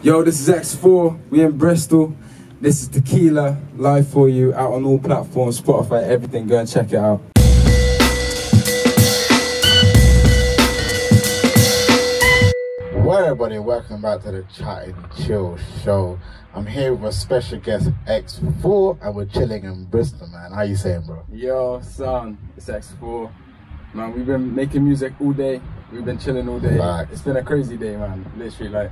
Yo, this is X4, we in Bristol. This is Tequila, live for you, out on all platforms, Spotify, everything, go and check it out. Well, everybody, welcome back to the Chat and Chill show. I'm here with a special guest, X4, and we're chilling in Bristol, man. How you saying, bro? Yo, son, it's X4. Man, we've been making music all day. We've been chilling all day. Facts. It's been a crazy day, man. Literally, like,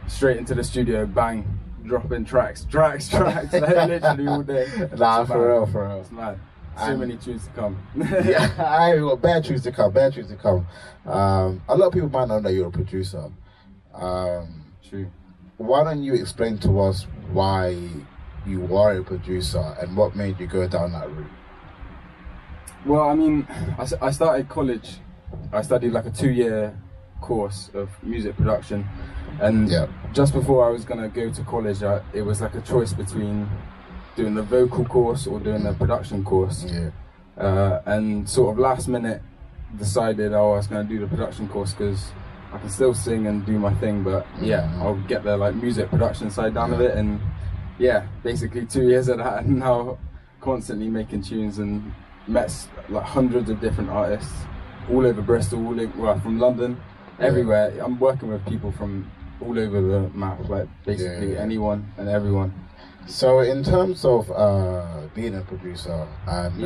straight into the studio, bang, dropping tracks, like, literally all day. Nah, for real. It's mad. So many tunes to come. Yeah, I got bad tunes to come. A lot of people might not know you're a producer. True. Why don't you explain to us why you are a producer and what made you go down that route? Well, I mean, I started college. I studied like a 2-year course of music production, and just before I was gonna go to college, it was like a choice between doing the vocal course or doing the production course. And sort of last minute decided, oh, I was gonna do the production course because I can still sing and do my thing, but I'll get the like music production side down of it. And basically 2 years of that, and now constantly making tunes and met like hundreds of different artists all over Bristol, from London, everywhere. I'm working with people from all over the map, like basically anyone and everyone. So in terms of being a producer and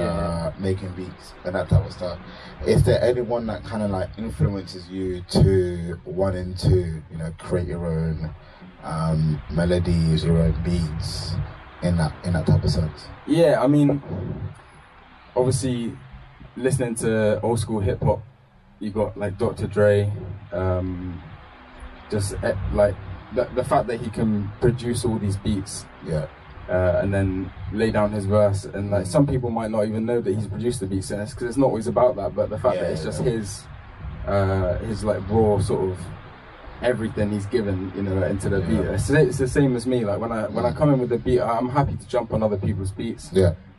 making beats and that type of stuff, is there anyone that kind of like influences you to wanting to, you know, create your own melodies, your own beats in that type of sense? Yeah, I mean, obviously listening to old school hip hop, you got like Dr. Dre, just like the fact that he can produce all these beats, and then lay down his verse, and like some people might not even know that he's produced the beats, because it's not always about that, but the fact that it's just his like raw sort of everything he's given, you know, into the beat. It's the same as me. Like when I come in with the beat, I'm happy to jump on other people's beats.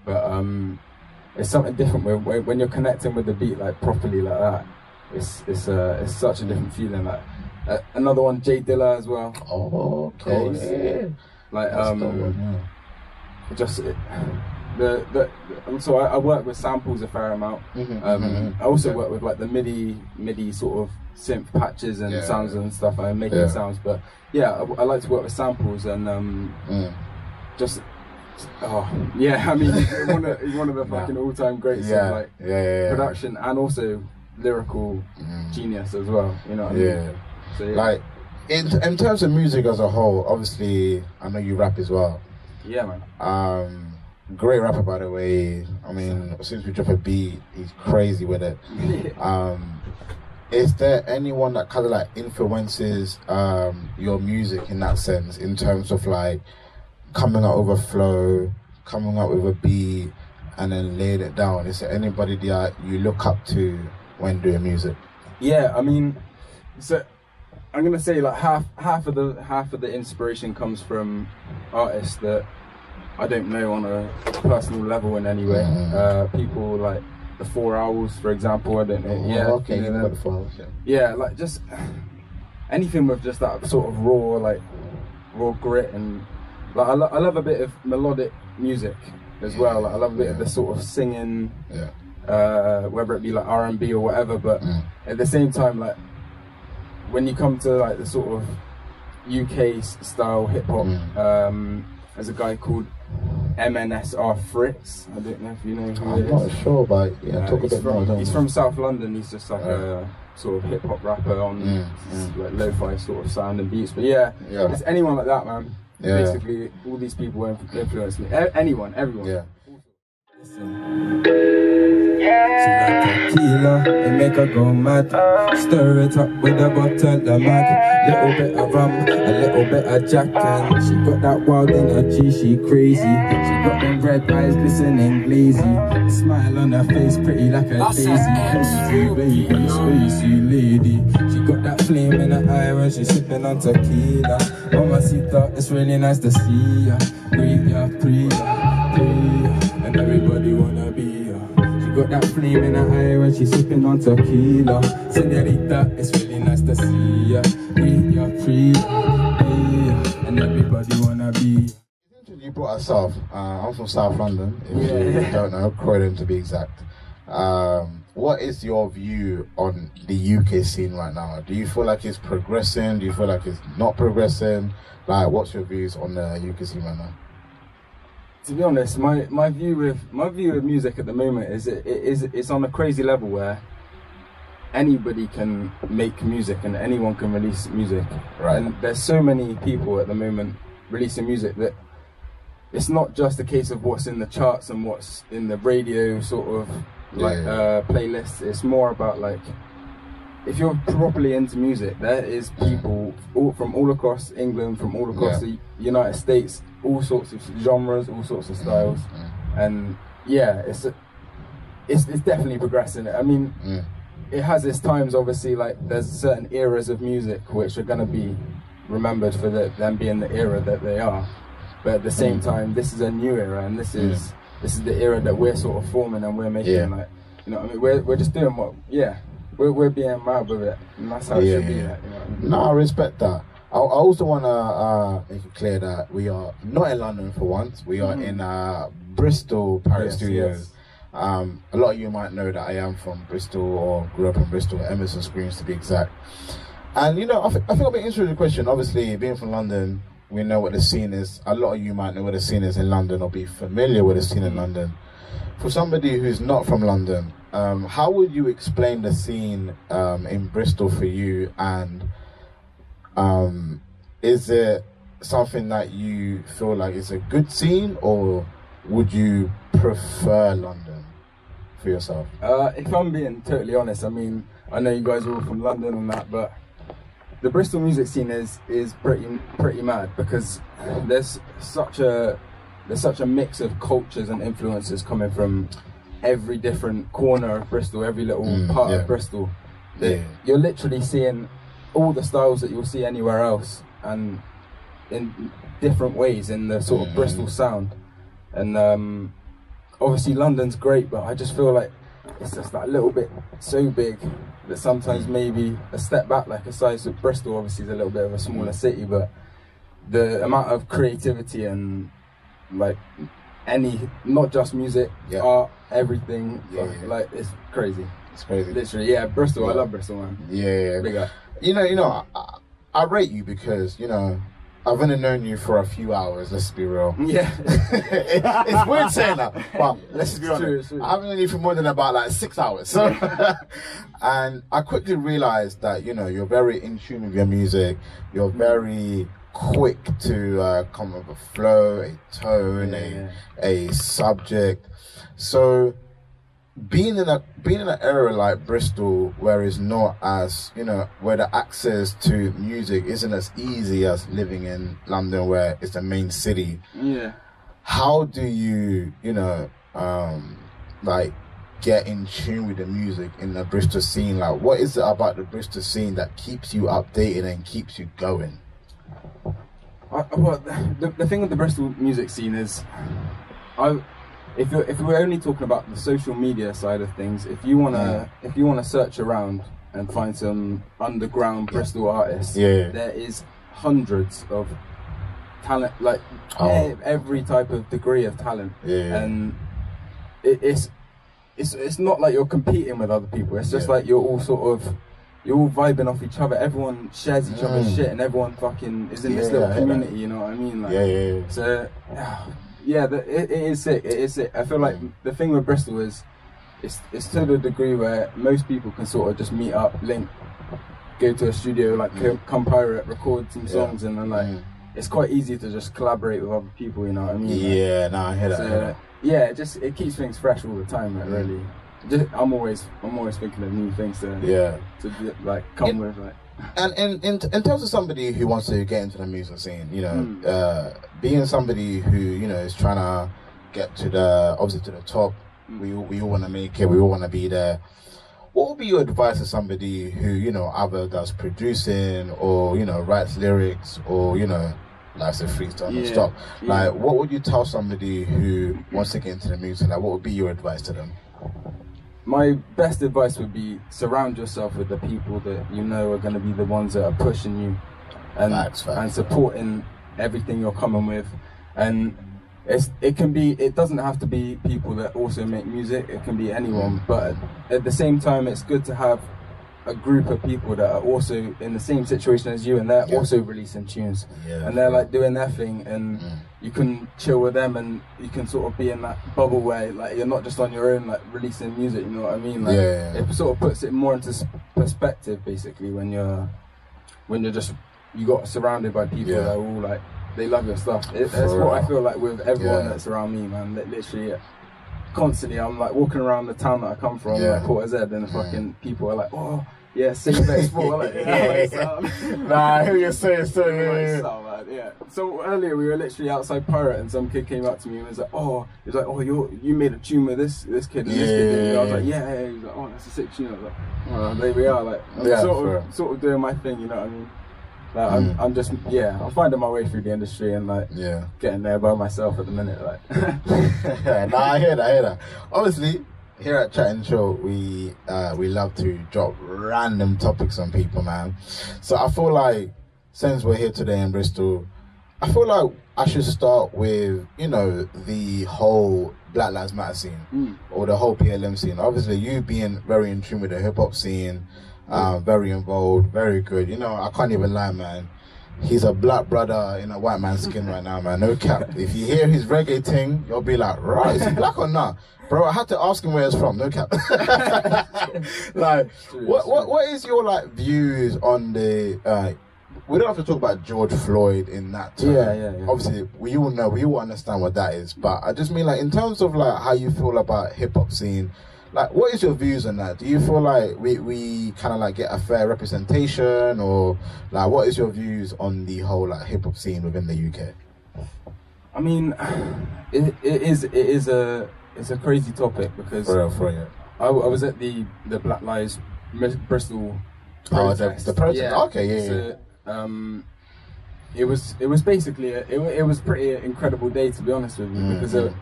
But it's something different when you're connecting with the beat like properly like that. It's such a different feeling. Like another one, Jay Dilla as well. Oh, okay. Like just so I work with samples a fair amount. I also work with like the MIDI sort of synth patches and sounds and stuff. I'm making sounds, but I like to work with samples and just. I mean, he's one of the fucking all-time greats of like production and also lyrical genius as well. You know what I mean? So, like in terms of music as a whole, obviously I know you rap as well. Yeah, man. Great rapper, by the way. I mean, as soon as we drop a beat, he's crazy with it. Is there anyone that kind of like influences your music in that sense, in terms of like coming out with a flow, coming out with a beat, and then laying it down? Is there anybody that you look up to when doing music? Yeah, I mean, so I'm gonna say like half of the inspiration comes from artists that I don't know on a personal level in any way. People like the Firahs, for example. I don't know. Okay, you know the Firahs. Yeah, like just anything with just that sort of raw grit, and like I love a bit of melodic music as well. Like I love a bit of the sort of singing, whether it be like R&B or whatever. But at the same time, like when you come to like the sort of UK style hip hop, there's a guy called MNSR Fritz. I don't know if you know who he is. I'm not sure, but talk a bit more. He's from South London. He's just like a sort of hip hop rapper on like lo-fi sort of sound and beats. But it's anyone like that, man. Basically, all these people influence me. Anyone, everyone. She like tequila, it make her go mad. Stir it up with a bottle of mad. Little bit of rum, a little bit of Jack, and she got that wild energy, she crazy. She got them red eyes glistening glazy. Smile on her face, pretty like a daisy. Crazy baby, spacey lady. She got that flame in her eye when she's sipping on tequila. Mamacita, it's really nice to see ya. Breathe ya, breathe ya, breathe ya, and everybody wanna be ya. Got that flame in her eye when she's sipping on tequila. Senorita, it's really nice to see ya. Breathe ya, breathe ya. I be? You brought us south. I'm from South London, if you don't know, Croydon to be exact. What is your view on the UK scene right now? Do you feel like it's progressing? Do you feel like it's not progressing? Like, what's your views on the UK scene right now? To be honest, my view with music at the moment is it's on a crazy level where anybody can make music and anyone can release music. Right. And there's so many people at the moment releasing music that it's not just a case of what's in the charts and what's in the radio sort of playlists. It's more about, like, if you're properly into music, there is people from all across England, from all across the United States, all sorts of genres, all sorts of styles, and it's definitely progressing. I mean, it has its times, obviously. Like, there's certain eras of music which are going to be remembered for them being the era that they are. But at the same time, this is a new era, and this is the era that we're sort of forming and we're making. Like, you know what I mean? We're just doing what we're being mad with it, and that's how it should be. Like, you know what I mean? No, I respect that. I also want to make it clear that we are not in London for once. We are in Bristol Pirate Studios. A lot of you might know that I am from Bristol, or grew up in Bristol, Emerson Screens to be exact. And you know, I think I'll be interested in the question. Obviously, being from London, we know what the scene is. A lot of you might know what the scene is in London, or be familiar with the scene in London. For somebody who's not from London, how would you explain the scene in Bristol for you? And is it something that you feel like is a good scene, or would you prefer London for yourself? If I'm being totally honest, I mean, I know you guys are all from London and that, but the Bristol music scene is pretty mad, because there's such a mix of cultures and influences coming from every different corner of Bristol, every little part of Bristol. You're literally seeing all the styles that you'll see anywhere else, and in different ways in the sort of Bristol sound. And obviously London's great, but I just feel like it's just that little bit so big that sometimes maybe a step back, like a size of Bristol obviously is a little bit of a smaller city, but the amount of creativity and, like, not just music, art, everything, like, it's crazy. It's crazy. Literally, Bristol, I love Bristol, man. Big up. You know, I rate you because, you know, I've only known you for a few hours, let's be real. Yeah. It's weird saying that, but let's be honest. True. I haven't known you for more than about like 6 hours. So, and I quickly realized that, you know, you're very in tune with your music. You're very quick to come up with a flow, a tone, a subject. So, being in an area like Bristol, where it's not as, you know, where the access to music isn't as easy as living in London, where it's the main city. How do you, you know, like, get in tune with the music in the Bristol scene? Like, what is it about the Bristol scene that keeps you updated and keeps you going? Well, the thing with the Bristol music scene is, if we're only talking about the social media side of things, if you wanna search around and find some underground Bristol artists, there is hundreds of talent, like every type of degree of talent, and it's not like you're competing with other people. It's just like you're all vibing off each other. Everyone shares each other's shit, and everyone fucking is in this little community. You know what I mean? Like, So. It is sick. It is sick. I feel like the thing with Bristol is, it's to the degree where most people can sort of just meet up, link, go to a studio, like come pirate, record some songs, and then like it's quite easy to just collaborate with other people. You know what I mean? I hear that. So, it keeps things fresh all the time. Like, really, I'm always thinking of new things to like come with. Like. And in terms of somebody who wants to get into the music scene, you know, being somebody who, you know, is trying to get to the top, we all want to make it, we all want to be there. What would be your advice to somebody who, you know, either does producing, or, you know, writes lyrics, or, you know, likes to freestyle and stuff? Like, what would you tell somebody who wants to get into the music? Like, what would be your advice to them? My best advice would be, surround yourself with the people that you know are going to be the ones that are pushing you and supporting everything you're coming with, and it doesn't have to be people that also make music. It can be anyone, but at the same time, it's good to have a group of people that are also in the same situation as you, and they're also releasing tunes, and they're like doing their thing, and you can chill with them, and you can sort of be in that bubble where like you're not just on your own like releasing music, you know what I mean? Like, it sort of puts it more into perspective basically when you're just you got surrounded by people that are all like they love your stuff. That's what I feel like with everyone that's around me, man. Literally constantly I'm like walking around the town that I come from, like Port Azed, and the fucking people are like, oh yeah, sing baseball. Like, nah, I hear you saying so. So earlier we were literally outside Pirate, and some kid came up to me and was like, oh, you made a tune with this kid and this kid. And I was like, yeah. He was like, oh, that's a sick tune. I was like, oh, there we are. Like, I'm sort of doing my thing, you know what I mean? Like, I'm just I'm finding my way through the industry and like getting there by myself at the minute. Like, nah, I hear that. Obviously, here at Chat and Chill, we love to drop random topics on people, man. So I feel like since we're here today in Bristol, I feel like I should start with, you know, the whole Black Lives Matter scene or the whole PLM scene. Obviously, you being very in tune with the hip hop scene, very involved, very good. You know, I can't even lie, man. He's a black brother in a white man's skin right now, man. No cap. If you hear his reggae thing, you'll be like, right, is he black or not? Bro, I had to ask him where he's from. No cap. Like, what is your like views on the? We don't have to talk about George Floyd in that term. Yeah. Obviously, we all know, we all understand what that is. But I just mean like in terms of like how you feel about hip hop scene. Like, what is your views on that? Do you feel like we kind of like get a fair representation, or like what is your views on the whole like hip hop scene within the UK? I mean, it's a crazy topic because for real. I was at the Black Lives Bristol protest. The protest. Yeah. Okay, So, it was basically it was pretty incredible day, to be honest with you, because it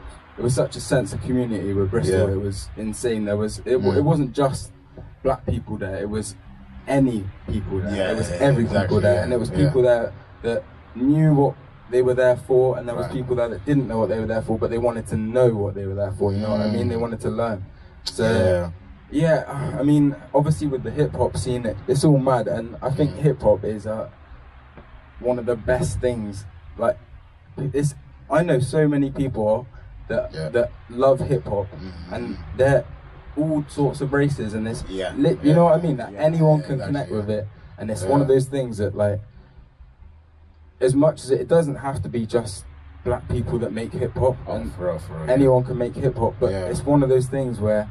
was such a sense of community with Bristol. It was insane. It wasn't just black people there. It was any people there. It was every people there, and there was people there that knew what they were there for, and there was people there that didn't know what they were there for, but they wanted to know what they were there for. You know what I mean? They wanted to learn. So I mean, obviously with the hip hop scene, it's all mad, and I think hip hop is one of the best things. Like, I know so many people that love hip hop, and they're all sorts of races, and it's you know what I mean, that anyone can connect with it, and it's one of those things that, like, as much as it doesn't have to be just black people that make hip hop, and for real, anyone can make hip hop, but it's one of those things where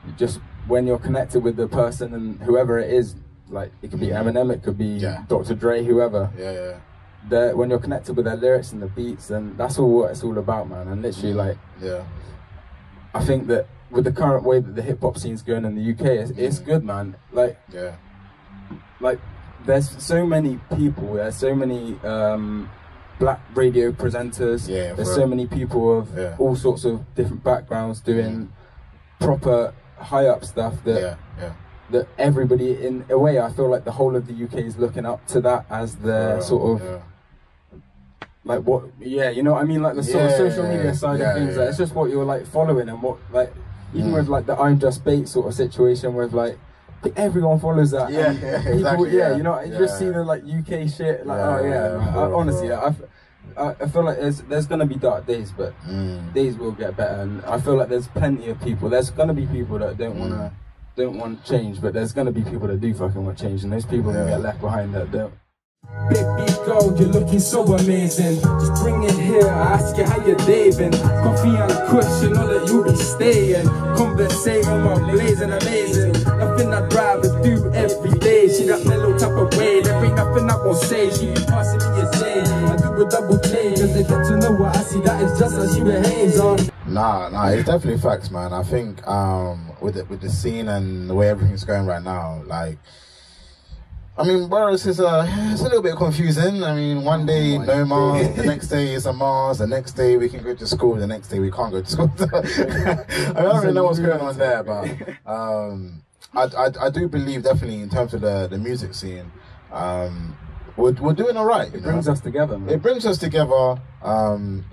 you just, when you're connected with the person and whoever it is, like it could be Eminem, it could be Dr. Dre, whoever, when you're connected with their lyrics and the beats, then that's all what it's all about, man. And literally, like, I think that with the current way that the hip hop scene's going in the UK, it's good, man. Like, like there's so many people, there's so many black radio presenters, there's so many people of all sorts of different backgrounds doing proper high up stuff that that everybody, in a way, I feel like the whole of the UK is looking up to that as their sort of like what, you know what I mean, like the sort of social media side of things. Like, it's just what you're like following, and what, like, even with like the I'm Just Bait sort of situation with like everyone follows that. People, you know, you just see the like UK shit, like honestly, I feel like there's gonna be dark days, but days will get better, and I feel like there's plenty of people. There's gonna be people that don't want change, but there's gonna be people that do fucking want change, and those people will get left behind that don't. Baby girl, you're looking so amazing. Just bring it here, I ask you how you're been. Coffee and a question, know that you'll be staying. Conversating while blazing amazing. Nothing I'd rather do every day. She that mellow type of way, there ain't nothing I won't say. She be passing me a shade, I do a double take, cause they get to know what I see, that is just as she behaves on. Nah, it's definitely facts, man. I think with the scene and the way everything's going right now, like, I mean, Boris is it's a little bit confusing. I mean, one day no Mars, the next day is a Mars, the next day we can go to school, the next day we can't go to school. I don't really know what's going on there, but I do believe definitely in terms of the music scene, we're doing all right. It brings us together, man. It brings us together.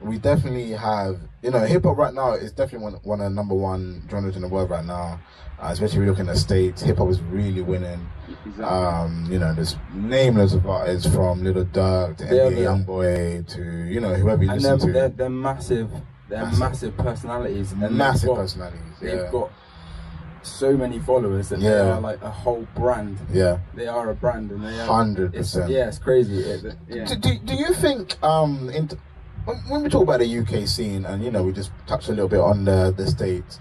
We definitely have, you know, hip hop right now is definitely one of the #1 genres in the world right now. Especially if you're looking at States, hip hop is really winning. Exactly. You know, there's nameless of artists from Little Durk to NBA Youngboy to, you know, whoever you listen to. They're massive. They're massive personalities. And massive personalities. They've got so many followers that they are like a whole brand. Yeah. They are a brand, and they are 100%. Yeah, it's crazy. Do you think when we talk about the UK scene, and you know, we just touched a little bit on the States,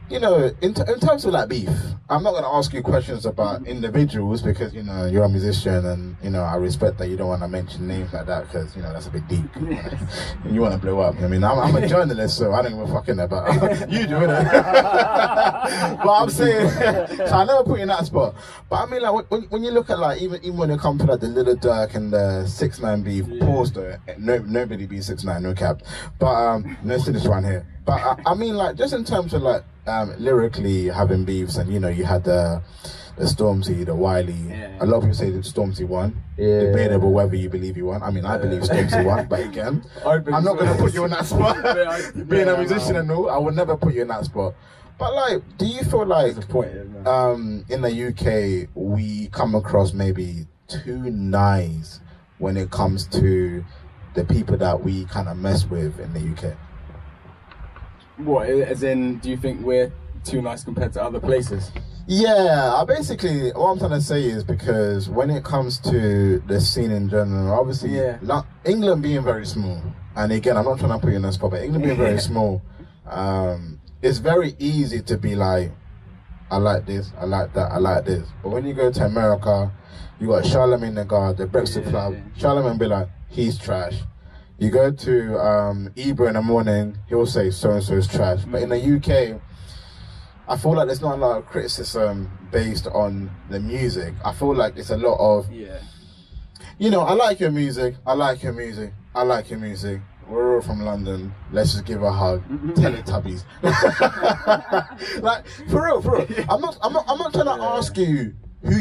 you know, in terms of like beef, I'm not going to ask you questions about individuals because, you know, you're a musician and, you know, I respect that you don't want to mention names like that because, you know, that's a bit deep. And you want to blow up. I mean, I'm a journalist, so I don't give a fucking about you do it. But I'm saying, so I never put you in that spot. But I mean, like, when you look at, like, even when it comes to, like, the Little Durk and the 6ix9ine beef, pause though, nobody be 6ix9ine, no cap. But, no cynics around here. But, I mean, like, just in terms of, like, lyrically having beefs, and you know, you had the Stormzy, the Wiley. A lot of people say that Stormzy won. Debatable whether you believe he won. I mean, I believe Stormzy won, but again, I'm not going to put you in that spot. Being a musician and all, I would never put you in that spot. But like, do you feel like in the UK we come across maybe too nice when it comes to the people that we kind of mess with in the UK? What, as in, do you think we're too nice compared to other places? Yeah, basically, what I'm trying to say is because when it comes to the scene in general, obviously, England being very small, and again, I'm not trying to put you in a spot, but England being very small, it's very easy to be like, I like this, I like that, I like this. But when you go to America, you got Charlamagne the God, the Brexit Club, Charlamagne be like, he's trash. You go to Ebro in the morning, he'll say so-and-so is trash. But in the UK, I feel like there's not a lot of criticism based on the music. I feel like it's a lot of, you know, I like your music, I like your music, I like your music. We're all from London, let's just give a hug. Teletubbies. Like, for real. I'm not trying to ask you who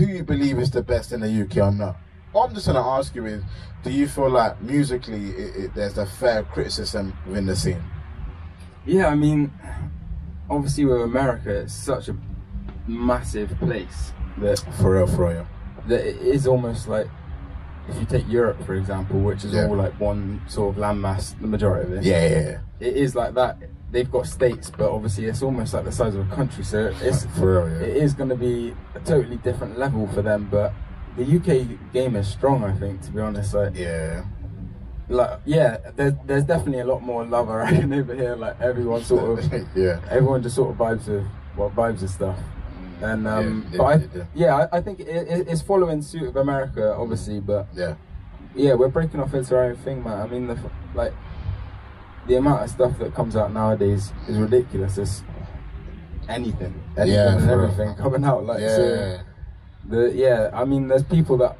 you believe is the best in the UK or not. What I'm just trying to ask you is, do you feel like musically there's a fair criticism within the scene? Yeah, I mean, obviously with America, it's such a massive place that for real, that it is almost like, if you take Europe for example, which is all like one sort of landmass, the majority of it. Yeah. It is like that. They've got states, but obviously it's almost like the size of a country. So it's for real, it is going to be a totally different level for them, but. The UK game is strong, I think, to be honest. Like, there's definitely a lot more love around over here. Like everyone sort of, everyone just sort of vibes with stuff. And I think it's following suit of America, obviously. But we're breaking off into our own thing, man. I mean, the amount of stuff that comes out nowadays is ridiculous. It's anything and everything coming out. Like I mean, there's people that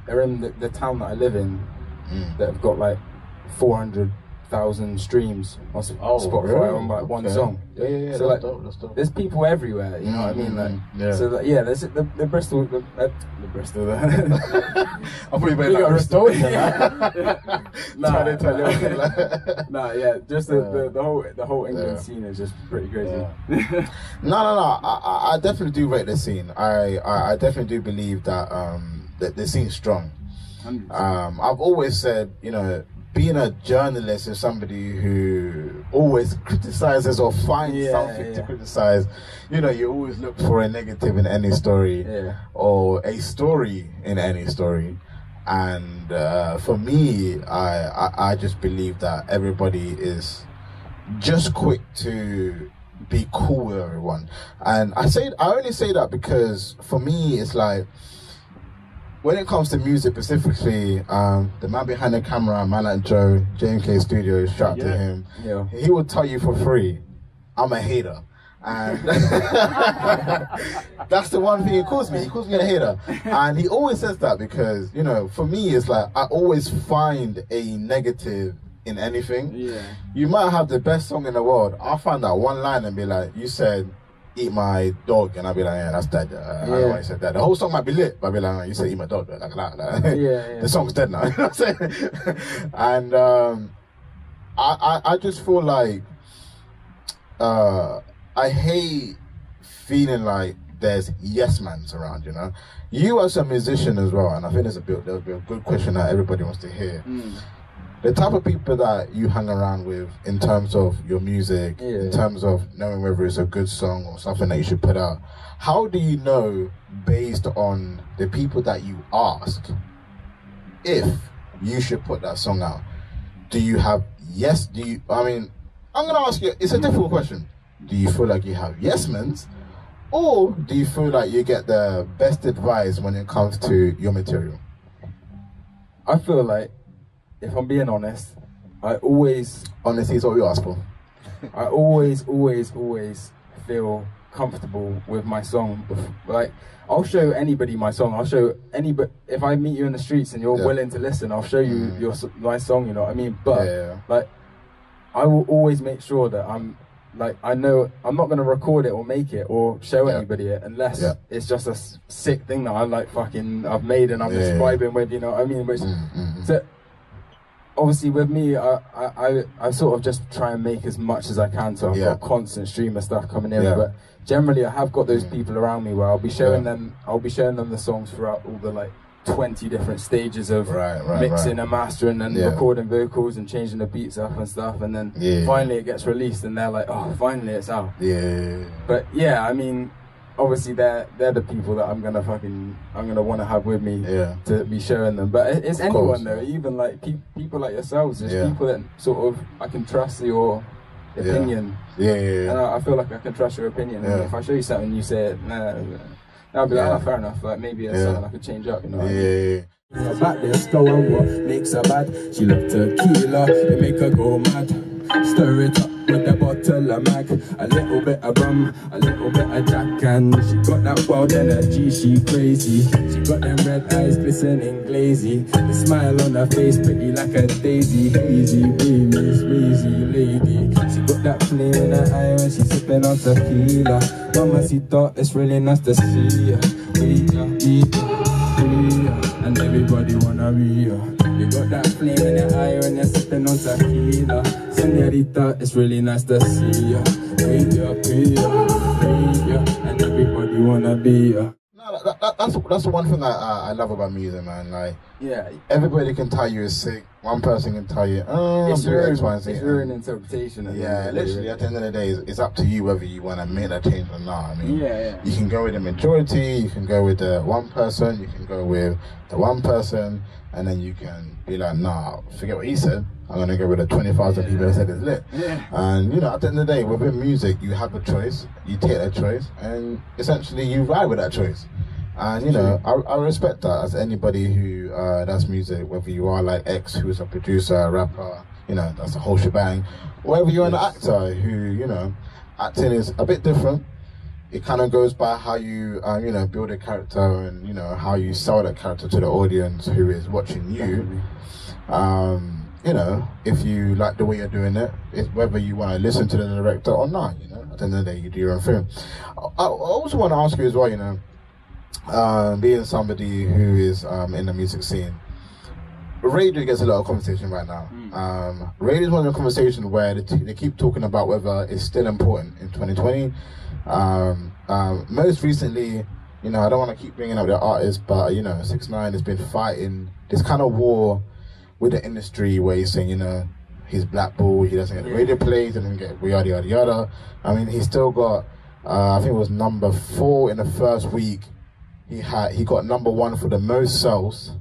are in the town that I live in that have got like 400,000 streams on Spotify on like one song. Yeah. So that's like, that's dope. there's people everywhere. You know what I mean? Like, so that, there's the Bristol, the Bristol. I thought you meant like Bristol. Just the whole England scene is just pretty crazy. No. I definitely do rate the scene. I definitely do believe that that the scene's strong. I've always said, you know, being a journalist is somebody who always criticizes or finds something to criticize. You know, you always look for a negative in any story or a story in any story. And for me, I just believe that everybody is just quick to be cool with everyone. And I only say that because for me, it's like, when it comes to music specifically, the man behind the camera, man like Joe, JMK Studios, shout out to him. He will tell you for free, I'm a hater. And that's the one thing he calls me. He calls me a hater. And he always says that because, you know, for me, it's like, I always find a negative in anything. You might have the best song in the world. I'll find that one line and be like, you said eat my dog, and I'll be like, yeah, that's dead. I don't know why you said that. The whole song might be lit, but I'll be like, oh, you said eat my dog, like that. The song's dead now. You know what I'm saying? And I just feel like I hate feeling like there's yes mans around, you know. You as a musician as well, and I think there'll be a good question that everybody wants to hear. The type of people that you hang around with in terms of your music, in terms of knowing whether it's a good song or something that you should put out, how do you know, based on the people that you ask, if you should put that song out? Do you have I mean, I'm going to ask you, it's a difficult question. Do you feel like you have yes mans? Or do you feel like you get the best advice when it comes to your material? I feel like, if I'm being honest, Honesty is what we ask for. I always feel comfortable with my song. Like, I'll show anybody my song. I'll show anybody, if I meet you in the streets and you're willing to listen, I'll show you my song, you know what I mean? But, like, I will always make sure that I know I'm not going to record it or make it or show anybody it unless it's just a sick thing that I've made and I'm just vibing with, you know what I mean? Which, so, obviously with me, I sort of just try and make as much as I can, so I've got constant stream of stuff coming in, but generally I have got those people around me where I'll be showing them the songs throughout all the like 20 different stages of mixing and mastering and recording vocals and changing the beats up and stuff, and then finally it gets released and they're like, oh, finally it's out. But yeah, I mean, obviously they're the people that I'm gonna want to have with me to be showing them. But it's anyone though, even like people like yourselves, just people that sort of I can trust your opinion. And I feel like I can trust your opinion. And if I show you something, you say it, I'll be like, oh, fair enough. Like maybe it's something I could change up, you know. Back there, go on what makes her bad. She love tequila, it make her go mad. Stir it up with a bottle of Mac, a little bit of rum, a little bit of Jack, and she got that wild energy, she crazy. She got them red eyes glistening glazy, the smile on her face pretty like a daisy. Easy, baby, squeezy lady. She got that flame in her eye when she's sipping on tequila. Mamacita, it's really nice to see ya. And everybody wanna be ya. You got that flame in your eye when you're sipping on tequila. Senorita, it's really nice to see ya. And everybody wanna be ya. No, that's the one thing I love about music, man. Like, everybody can tell you is sick. One person can tell you, it's your own interpretation. Literally, at the end of the day, it's up to you whether you want to make that change or not. I mean, you can go with the majority, you can go with the one person, you can go with the one person, and then you can be like, nah, forget what he said. I'm going to go with the 20,000 people that said it's lit. And, you know, at the end of the day, within music, you have a choice, you take that choice, and essentially you ride with that choice. And, you know, I respect that as anybody who does music, whether you are like X, who's a producer, a rapper, you know, that's a whole shebang, or whether you're an actor who, you know, acting is a bit different. It kind of goes by how you, you know, build a character and, you know, how you sell that character to the audience who is watching you. You know, if you like the way you're doing it, it's whether you want to listen to the director or not, you know, at the end of the day, you do your own thing. I also want to ask you as well, you know, being somebody who is in the music scene, radio gets a lot of conversation right now. Radio is one of the conversations where they keep talking about whether it's still important in 2020. Most recently, you know, I don't want to keep bringing up the artists, but, you know, 6ix9ine has been fighting this kind of war with the industry where he's saying, you know, he's blackballed, he doesn't get the radio plays, he doesn't get yada yada yada. I mean, he's still got, I think it was number 4 in the first week. He got number 1 for the most sales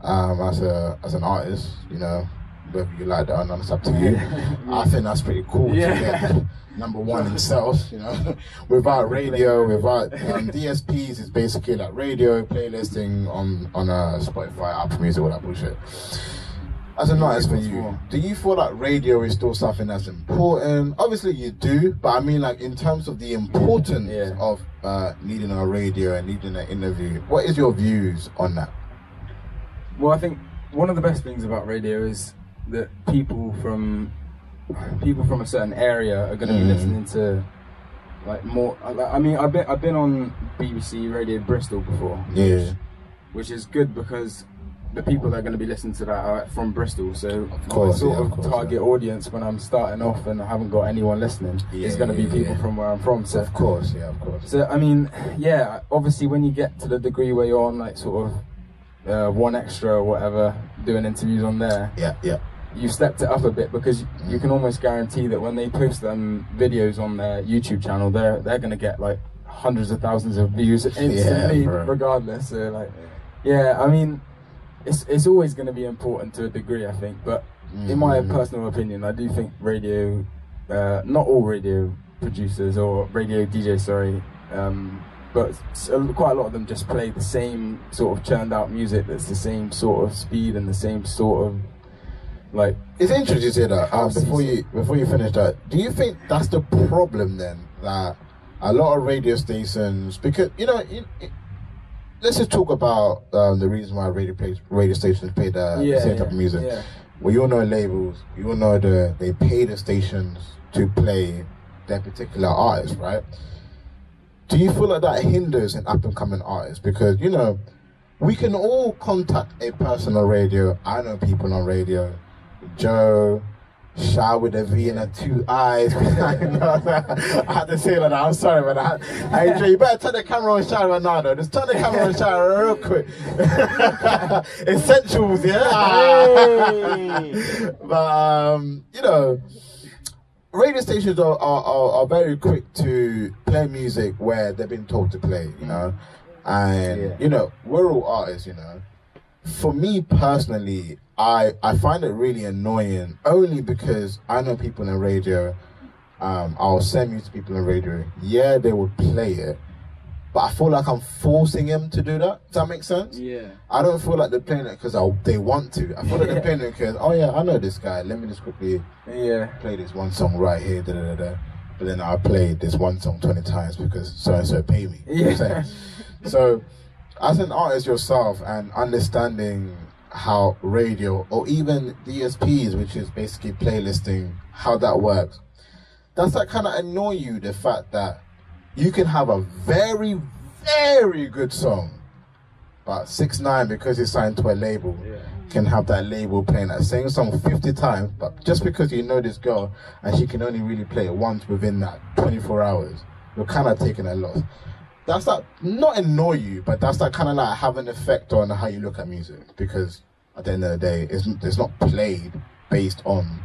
as an artist, you know, whether you like that or not, it's up to you. I think that's pretty cool to get number 1 in sales, you know, without radio, without DSPs. Is basically like radio playlisting on Spotify, Apple Music, all that bullshit. As an artist for you, do you feel like radio is still something that's important? Obviously you do, but I mean, like, in terms of the importance of needing a radio and needing an interview, what is your views on that? Well, I think one of the best things about radio is that people from a certain area are going to be listening to like more. I mean, I've been on BBC Radio Bristol before. Yeah. Which is good because the people that are going to be listening to that are from Bristol, so of course, my sort of target audience when I'm starting off and I haven't got anyone listening is going to be people from where I'm from. So of course. So I mean, yeah, obviously when you get to the degree where you're on like sort of One Extra or whatever, doing interviews on there, you stepped it up a bit because you can almost guarantee that when they post them videos on their YouTube channel, they're going to get like hundreds of thousands of views instantly, regardless. So like, yeah, I mean, it's always going to be important to a degree, I think. But in my personal opinion, I do think radio, not all radio producers or radio DJs, sorry, but quite a lot of them just play the same sort of churned out music that's the same sort of speed and the same sort of like. It's interesting to say that. Before you finish that, do you think that's the problem then, that a lot of radio stations, because let's just talk about the reason why radio stations play the same type of music. Yeah. Well, you all know labels, you all know they pay the stations to play their particular artist, right? Do you feel like that hinders an up and coming artist? Because we can all contact a person on radio. I know people on radio, Joe, Shy with a V and a 2 eyes. I had to say that. I'm sorry, man. Hey, Joe, you better turn the camera on Shy right now, though. Just turn the camera on Shy real quick. Essentials, yeah. But radio stations are very quick to play music where they've been told to play. And we're all artists. For me personally, I find it really annoying, only because I know people in radio. I'll send music to people in radio. Yeah, they would play it, but I feel like I'm forcing them to do that. Does that make sense? Yeah. I don't feel like they're playing it because they want to. I feel like they're playing it because, oh yeah, I know this guy. Let me just quickly play this one song right here. But then I'll play this one song 20 times because so and so pay me. You know what I'm saying? So, as an artist yourself and understanding how radio or even DSPs, which is basically playlisting, how that works, does that kind of annoy you, the fact that you can have a very, very good song, but 6ix9ine, because he's signed to a label, can have that label playing that same song 50 times, but just because you know this girl and she can only really play it once within that 24 hours, you're kind of taking a loss. Does that not annoy you, but does that kind of like have an effect on how you look at music? Because at the end of the day, it's not played based on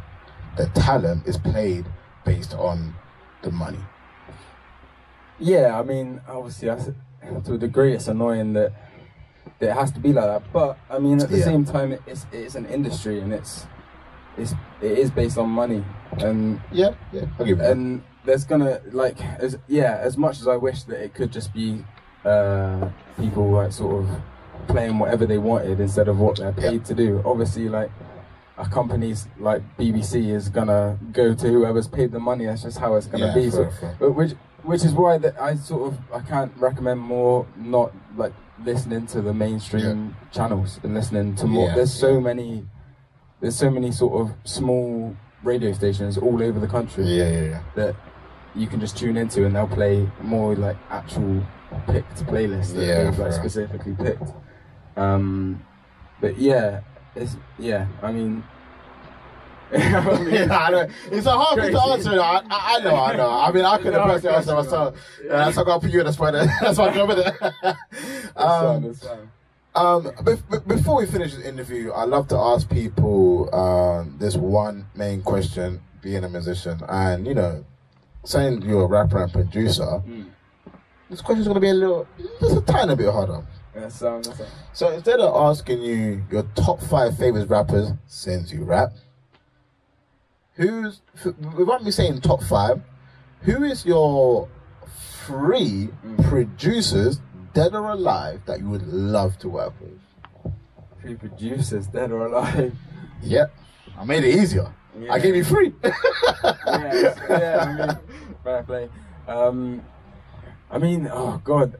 the talent, it's played based on the money. Yeah, I mean, obviously, to a degree, it's annoying that it has to be like that. But I mean, at the same time, it's an industry, and it is based on money. And I'll give you that. And there's gonna as much as I wish that it could just be people like sort of playing whatever they wanted instead of what they're paid to do. Obviously, like a company's like BBC is gonna go to whoever's paid the money. That's just how it's gonna be. But which is why that I can't recommend more not like listening to the mainstream channels and listening to more. There's so many sort of small radio stations all over the country that you can just tune into, and they'll play more like actual picked playlists that they've like specifically picked. But I mean, it's a hard thing to answer. I know. I mean, I could have personally answered myself. That's why I got to put you in the spot. That's why I job with it. Before we finish this interview, I love to ask people this one main question, being a musician, and saying you're a rapper and producer. This question is going to be just a tiny bit harder. So instead of asking you your top 5 favorite rappers since you rap, without me saying top 5, who is your 3 producers, dead or alive, that you would love to work with? 3 producers, dead or alive? Yep, I made it easier. I gave you 3. I mean, fair play. I mean, oh God.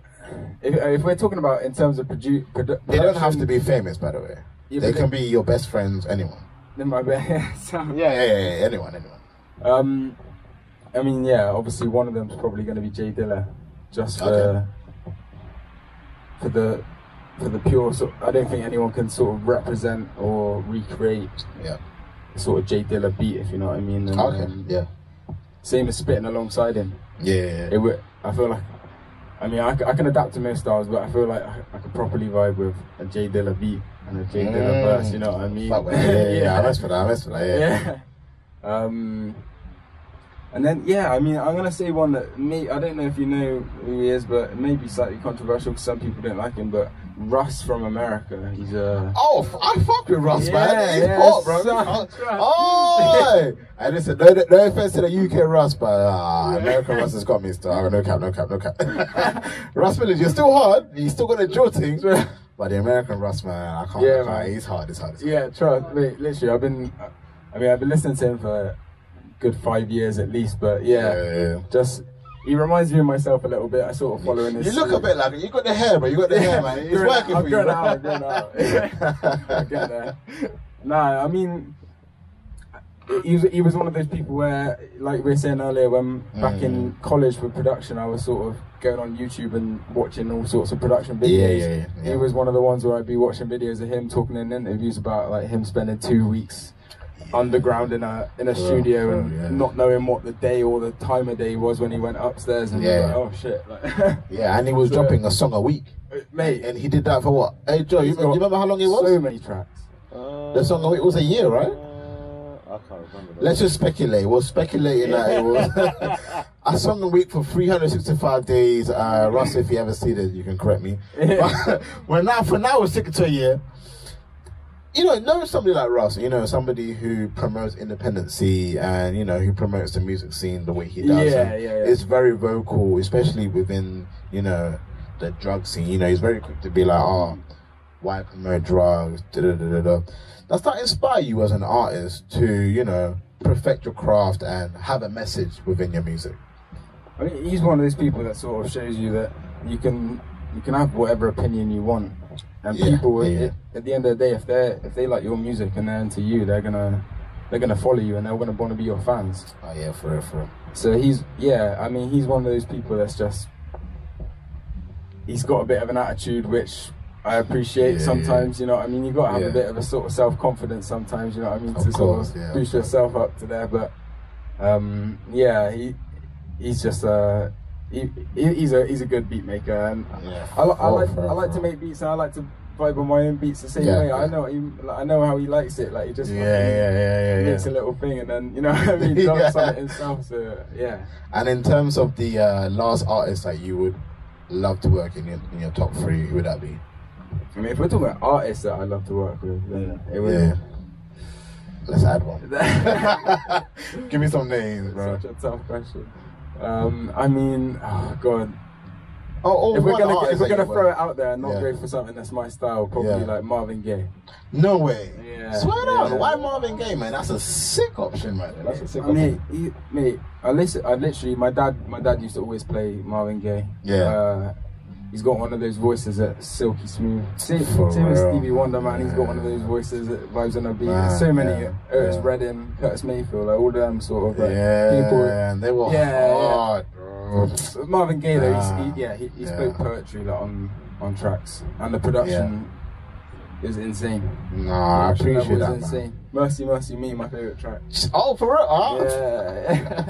If we're talking about in terms of production, they don't have to be famous, by the way. They can be your best friends, anyone. Anyone. I mean, yeah, obviously one of them's probably going to be J Dilla, just for the pure. I don't think anyone can sort of represent or recreate sort of J Dilla beat, if you know what I mean. And, same as spitting alongside him. I feel like, I mean, I can adapt to most styles, but I feel like I could properly vibe with a J Dilla beat and a J Dilla verse, you know what I mean? I mess for that, and then, I mean, I'm going to say one that I don't know if you know who he is, but it may be slightly controversial because some people don't like him, but Russ from America, he's a... Oh, I fuck with Russ, man. He's hot, bro. And listen, no offense to the UK Russ, but American Russ has got me still. No cap. Russ Millers, you're still hard. You still got the jaw things, but the American Russ, man, I can't. He's hard. Yeah, trust me. Literally, I've been listening to him for a good 5 years at least, but just... He reminds me of myself a little bit. I sort of follow in his... You look a bit like it. You got the hair, bro. You got the hair, man. It's working for you. I'm going out. I get there. Nah, I mean, he was one of those people where, like we were saying earlier, when back in college with production, I was sort of going on YouTube and watching all sorts of production videos. He was one of the ones where I'd be watching videos of him talking in interviews about like him spending 2 weeks underground in a studio and not knowing what the day or the time of day was when he went upstairs and he was like, oh shit, like, and he was dropping a song a week, mate, and he did that for what? Hey Joe, you remember how long it was? So many tracks. The song a week was a year, right? I can't remember. Let's just speculate. We're speculating that it was a song a week for 365 days. Russ, if you ever see this, you can correct me. But for now we're sticking to a year. You know somebody like Russ, somebody who promotes independency and, who promotes the music scene the way he does. It's very vocal, especially within, the drug scene. He's very quick to be like, oh, why promote drugs? Does that inspire you as an artist to, perfect your craft and have a message within your music? I mean, he's one of those people that sort of shows you that you can have whatever opinion you want. And people, at the end of the day, if they like your music and they're into you, they're gonna follow you and they're gonna want to be your fans. Oh yeah, for real. So he's one of those people that's just, he's got a bit of an attitude which I appreciate sometimes. You know what I mean? You got to have a bit of a sort of self-confidence sometimes. You know what I mean? To sort of boost yourself up to there. But he's just he's a good beat maker, and I like to make beats, and I like to vibe on my own beats the same way. I know how he likes it. Like he just makes a little thing, and then what I mean, does something himself. So And in terms of the last artist that you would love to work in your top 3, who would that be? I mean, if we're talking about artists that I love to work with, then it would. Let's add one. Give me some names, bro. Such a tough question. I mean, oh god. If we're gonna throw it out there and not go for something that's my style, probably like Marvin Gaye. No way. Yeah. Swear down. Why Marvin Gaye, man? That's a sick option, man. That's a sick option. Mate, I literally, my dad used to always play Marvin Gaye. Yeah. He's got one of those voices that's silky smooth. Same as Stevie Wonder, man. He's got one of those voices that vibes on a beat. There's so many. Otis Redding, Curtis Mayfield, like all them sort of people. And they were hard, bro. Marvin Gaye, though, he spoke poetry like on tracks, and the production is insane. Nah, I appreciate that. Insane. Mercy, Mercy Me, my favorite track. Oh, for real? Oh. Yeah.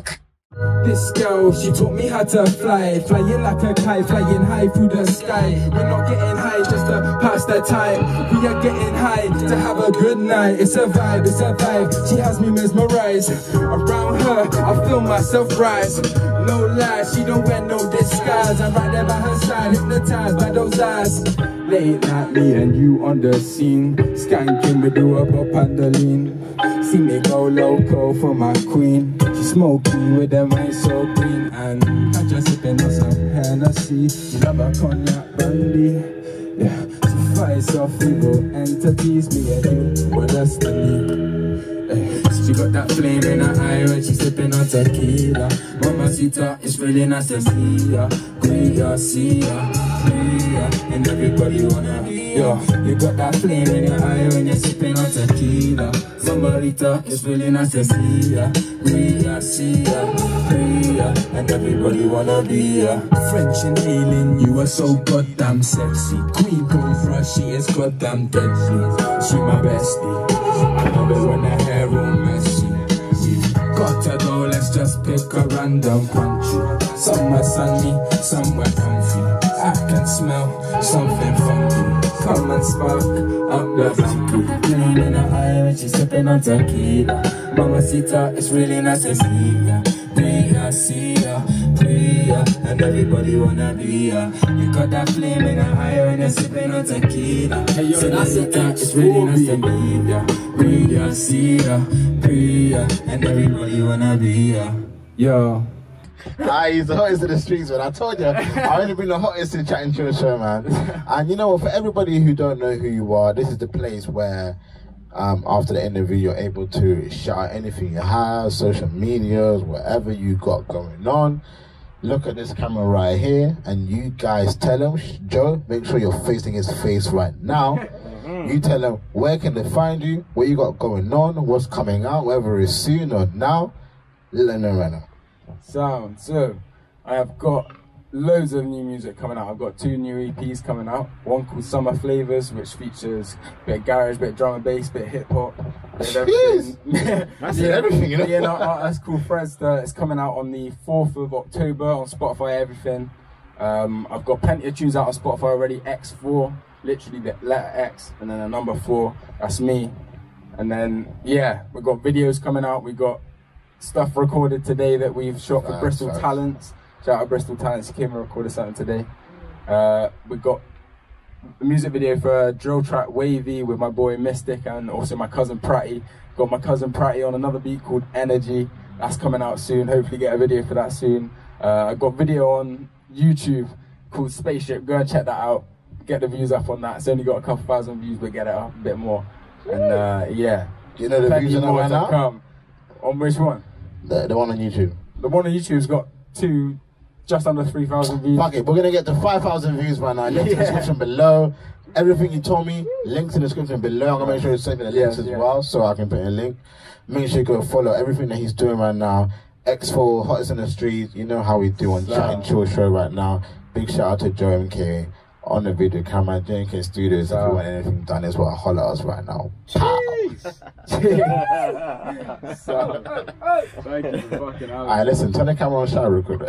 This girl, she taught me how to fly, flying like a kite, flying high through the sky. We're not getting high just to pass the time. We are getting high to have a good night. It's a vibe, it's a vibe. She has me mesmerized. Around her, I feel myself rise. No lies, she don't wear no disguise. I'm right there by her side, hypnotized by those eyes. Late night, me and you on the scene, skanking with the rubber pandoline. See me go loco for my queen. She smoky with them eyes so green, and I just sipping on some Hennessy. You love a cognac brandy, yeah. So fights off evil entities, me and you were destiny. She got that flame in her eye when she sipping on tequila. Mamacita, it's really nice to see ya. See ya, and everybody wanna be ya. You got that flame in your eye when you're sipping on tequila. Mamacita, it's really nice to see ya. See ya, and everybody wanna be ya. French and healing, you are so goddamn sexy. Queen Cobra, she is goddamn deadly. She my bestie. I love it when her hair all messy. Gotta go, let's just pick a random country. Somewhere sunny, somewhere comfy. I can smell something funky. Come and spark up the funky. Flame in her eye when she's sipping on tequila. Mamacita, it's really nice to see ya. See ya, and everybody wanna be ya. You got that flame in her eye when you're sipping on tequila. Hey yo, that's it, it's really nice to meet ya. See ya, and everybody wanna be ya. Yo. He's the hottest in the streets, man. I told you, I've only been the hottest in Chat and Chill show, man. And you know what, for everybody who don't know who you are, this is the place where after the interview you're able to shout out anything you have, social medias, whatever you got going on. Look at this camera right here and you guys tell him, Joe, make sure you're facing his face right now. You tell him where can they find you, what you got going on, what's coming out, whether it's soon or now. Let them know right now. So I have got loads of new music coming out. I've got 2 new EPs coming out. One called Summer Flavors, which features a bit of garage, bit of drum and bass, bit of hip hop, bit of everything. That's everything, you know. Yeah, no, artist called Firahs. It's coming out on the 4th of October on Spotify, everything. I've got plenty of tunes out on Spotify already. X4, literally the letter X and then a number 4. That's me. And then yeah, we've got videos coming out. We got stuff recorded today that we've shot for Bristol Talents. Shout out Bristol Talents, he came and recorded something today. We've got a music video for a drill track Wavy with my boy Mystic and also my cousin Pratty. Got my cousin Pratty on another beat called Energy. That's coming out soon, hopefully get a video for that soon. I got video on YouTube called Spaceship, go and check that out. Get the views up on that. It's only got a couple thousand views, but get it up a bit more. And yeah. Do you know the views on that right now? Come. On which one? The one on YouTube. The one on YouTube's got just under 3,000 views. Fuck it, we're gonna get to 5,000 views right now. Links in the description below. Everything you told me, links in the description below. I'm gonna make sure you send me the links as well, so I can put a link. Make sure you go follow everything that he's doing right now. X4, hottest in the street. You know how we do on Chat and Chill show right now. Big shout out to Joe MK on the video camera, JMK Studios. If you want anything done as well, holler at us right now. Thank you for fucking out. Alright, listen, turn the camera on, shout real quick.